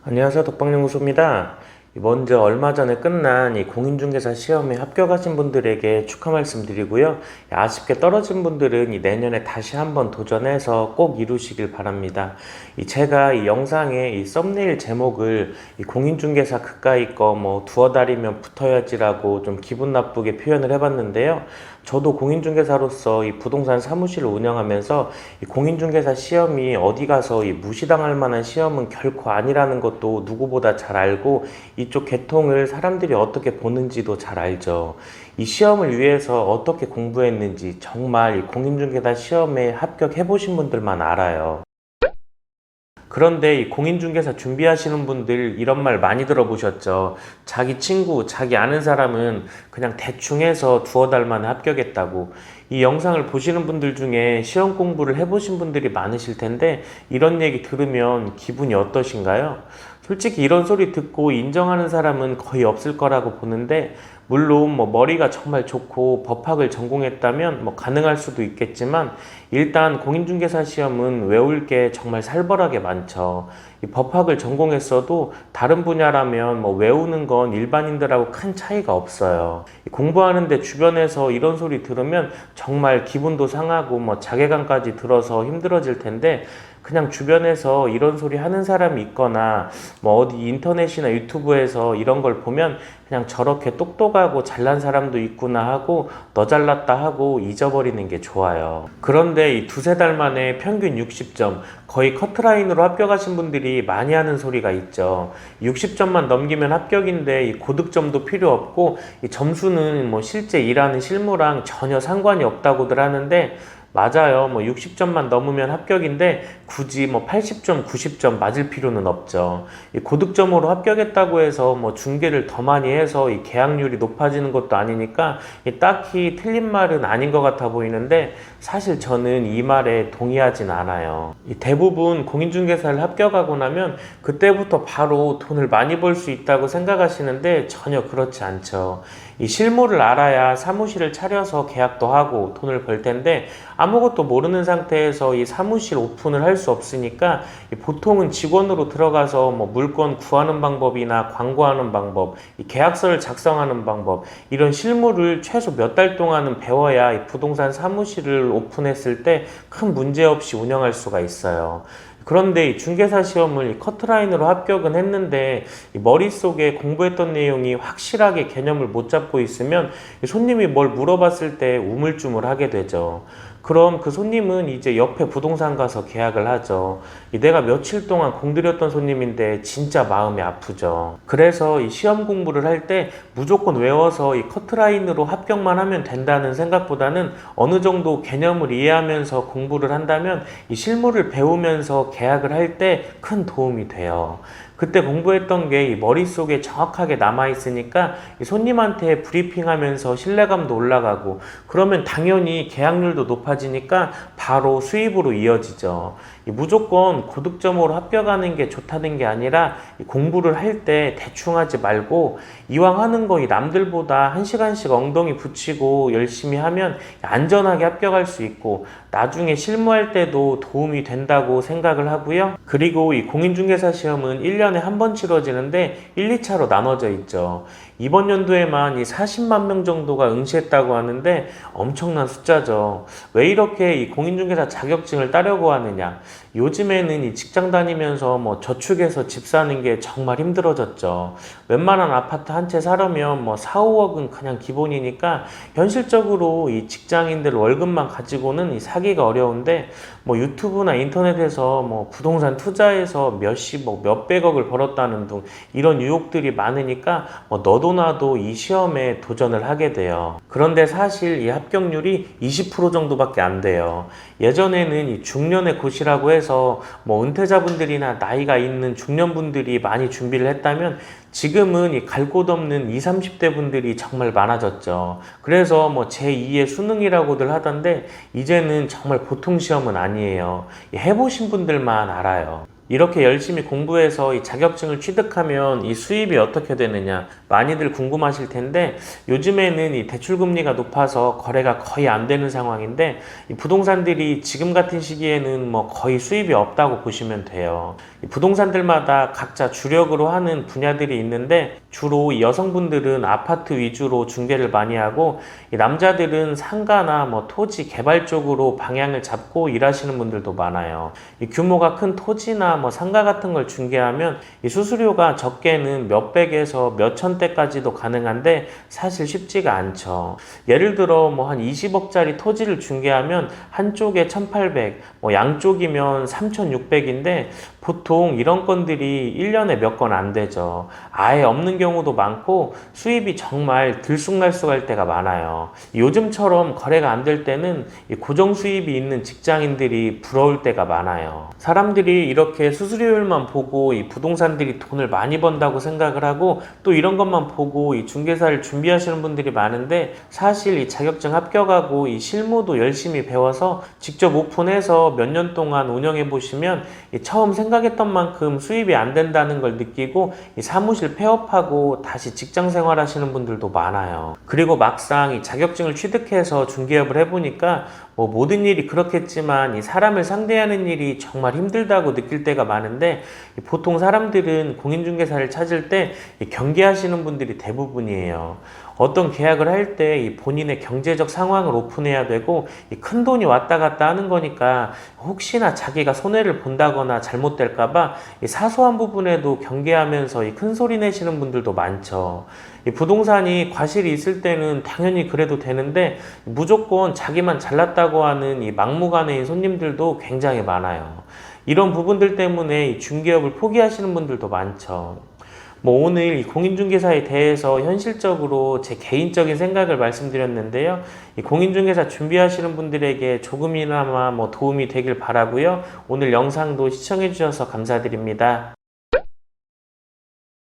안녕하세요. 덕방연구소입니다. 먼저 얼마 전에 끝난 이 공인중개사 시험에 합격하신 분들에게 축하 말씀드리고요. 아쉽게 떨어진 분들은 이 내년에 다시 한번 도전해서 꼭 이루시길 바랍니다. 제가 이 영상에 이 썸네일 제목을 이 공인중개사 그까이 거 두어 달이면 붙어야지라고 좀 기분 나쁘게 표현을 해봤는데요. 저도 공인중개사로서 이 부동산 사무실을 운영하면서 이 공인중개사 시험이 어디 가서 이 무시당할 만한 시험은 결코 아니라는 것도 누구보다 잘 알고, 이쪽 계통을 사람들이 어떻게 보는지도 잘 알죠. 이 시험을 위해서 어떻게 공부했는지 정말 이 공인중개사 시험에 합격해 보신 분들만 알아요. 그런데 이 공인중개사 준비하시는 분들 이런 말 많이 들어보셨죠? 자기 친구, 자기 아는 사람은 그냥 대충 해서 두어 달 만에 합격했다고. 이 영상을 보시는 분들 중에 시험 공부를 해보신 분들이 많으실 텐데, 이런 얘기 들으면 기분이 어떠신가요? 솔직히 이런 소리 듣고 인정하는 사람은 거의 없을 거라고 보는데, 물론 머리가 정말 좋고 법학을 전공했다면 가능할 수도 있겠지만, 일단 공인중개사 시험은 외울 게 정말 살벌하게 많죠. 이 법학을 전공했어도 다른 분야라면 외우는 건 일반인들하고 큰 차이가 없어요. 공부하는데 주변에서 이런 소리 들으면 정말 기분도 상하고 자괴감까지 들어서 힘들어질 텐데, 그냥 주변에서 이런 소리 하는 사람이 있거나 어디 인터넷이나 유튜브에서 이런 걸 보면 그냥 저렇게 똑똑하고 잘난 사람도 있구나 하고 너 잘났다 하고 잊어버리는 게 좋아요. 그런데 이 두세 달 만에 평균 60점, 거의 커트라인으로 합격하신 분들이 많이 하는 소리가 있죠. 60점만 넘기면 합격인데 이 고득점도 필요 없고, 이 점수는 실제 일하는 실무랑 전혀 상관이 없다고들 하는데, 맞아요. 60점만 넘으면 합격인데 굳이 80점, 90점 맞을 필요는 없죠. 이 고득점으로 합격했다고 해서 중개를 더 많이 해서 이 계약률이 높아지는 것도 아니니까 딱히 틀린 말은 아닌 것 같아 보이는데, 사실 저는 이 말에 동의하진 않아요. 대부분 공인중개사를 합격하고 나면 그때부터 바로 돈을 많이 벌 수 있다고 생각하시는데 전혀 그렇지 않죠. 이 실무를 알아야 사무실을 차려서 계약도 하고 돈을 벌 텐데, 아무것도 모르는 상태에서 이 사무실 오픈을 할 수 없으니까 보통은 직원으로 들어가서 물건 구하는 방법이나 광고하는 방법, 이 계약서를 작성하는 방법, 이런 실무를 최소 몇 달 동안은 배워야 이 부동산 사무실을 오픈했을 때 큰 문제 없이 운영할 수가 있어요. 그런데 이 중개사 시험을 커트라인으로 합격은 했는데 머릿속에 공부했던 내용이 확실하게 개념을 못 잡고 있으면 손님이 뭘 물어봤을 때 우물쭈물하게 되죠. 그럼 그 손님은 이제 옆에 부동산 가서 계약을 하죠. 내가 며칠 동안 공들였던 손님인데 진짜 마음이 아프죠. 그래서 이 시험 공부를 할 때 무조건 외워서 이 커트라인으로 합격만 하면 된다는 생각보다는 어느 정도 개념을 이해하면서 공부를 한다면 이 실무를 배우면서 계약을 할 때 큰 도움이 돼요. 그때 공부했던 게 이 머릿속에 정확하게 남아있으니까 이 손님한테 브리핑하면서 신뢰감도 올라가고, 그러면 당연히 계약률도 높아지니까 바로 수입으로 이어지죠. 무조건 고득점으로 합격하는 게 좋다는 게 아니라 공부를 할 때 대충 하지 말고, 이왕 하는 거 남들보다 1시간씩 엉덩이 붙이고 열심히 하면 안전하게 합격할 수 있고 나중에 실무할 때도 도움이 된다고 생각을 하고요. 그리고 이 공인중개사 시험은 1년에 한 번 치러지는데 1, 2차로 나눠져 있죠. 이번 연도에만 이 40만 명 정도가 응시했다고 하는데 엄청난 숫자죠. 왜 이렇게 이 공인중개사 자격증을 따려고 하느냐? 요즘에는 이 직장 다니면서 저축해서 집 사는 게 정말 힘들어졌죠. 웬만한 아파트 한 채 사려면 4, 5억은 그냥 기본이니까 현실적으로 이 직장인들 월급만 가지고는 이 사기가 어려운데, 유튜브나 인터넷에서 부동산 투자해서 몇십억, 몇백억을 벌었다는 등 이런 유혹들이 많으니까 너도 나도 이 시험에 도전을 하게 돼요. 그런데 사실 이 합격률이 20% 정도밖에 안 돼요. 예전에는 이 중년의 고시라고 해서 은퇴자분들이나 나이가 있는 중년분들이 많이 준비를 했다면, 지금은 이 갈 곳 없는 20, 30대 분들이 정말 많아졌죠. 그래서 제2의 수능이라고들 하던데 이제는 정말 보통 시험은 아니에요. 해보신 분들만 알아요. 이렇게 열심히 공부해서 이 자격증을 취득하면 이 수입이 어떻게 되느냐 많이들 궁금하실 텐데, 요즘에는 이 대출금리가 높아서 거래가 거의 안 되는 상황인데, 이 부동산들이 지금 같은 시기에는 뭐 거의 수입이 없다고 보시면 돼요. 이 부동산들마다 각자 주력으로 하는 분야들이 있는데, 주로 이 여성분들은 아파트 위주로 중개를 많이 하고, 이 남자들은 상가나 뭐 토지 개발 쪽으로 방향을 잡고 일하시는 분들도 많아요. 이 규모가 큰 토지나 뭐 상가 같은 걸 중개하면 이 수수료가 적게는 몇백에서 몇천 대까지도 가능한데, 사실 쉽지가 않죠. 예를 들어 뭐 한 20억짜리 토지를 중개하면 한쪽에 1,800, 뭐 양쪽이면 3,600인데, 보통 이런 건들이 1년에 몇 건 안 되죠. 아예 없는 경우도 많고 수입이 정말 들쑥날쑥할 때가 많아요. 요즘처럼 거래가 안 될 때는 이 고정 수입이 있는 직장인들이 부러울 때가 많아요. 사람들이 이렇게 수수료율만 보고 이 부동산들이 돈을 많이 번다고 생각을 하고, 또 이런 것만 보고 이 중개사를 준비하시는 분들이 많은데, 사실 이 자격증 합격하고 이 실무도 열심히 배워서 직접 오픈해서 몇 년 동안 운영해 보시면 이 처음 생각했던 만큼 수입이 안 된다는 걸 느끼고 이 사무실 폐업하고 다시 직장 생활하시는 분들도 많아요. 그리고 막상 이 자격증을 취득해서 중개업을 해보니까 뭐 모든 일이 그렇겠지만 이 사람을 상대하는 일이 정말 힘들다고 느낄 때가 많은데, 보통 사람들은 공인중개사를 찾을 때 경계하시는 분들이 대부분이에요. 어떤 계약을 할 때 본인의 경제적 상황을 오픈해야 되고, 큰 돈이 왔다 갔다 하는 거니까 혹시나 자기가 손해를 본다거나 잘못될까봐 사소한 부분에도 경계하면서 큰 소리 내시는 분들도 많죠. 이 부동산이 과실이 있을 때는 당연히 그래도 되는데, 무조건 자기만 잘났다고 하는 이 막무가내인 손님들도 굉장히 많아요. 이런 부분들 때문에 이 중개업을 포기하시는 분들도 많죠. 뭐 오늘 이 공인중개사에 대해서 현실적으로 제 개인적인 생각을 말씀드렸는데요. 이 공인중개사 준비하시는 분들에게 조금이나마 뭐 도움이 되길 바라고요. 오늘 영상도 시청해 주셔서 감사드립니다.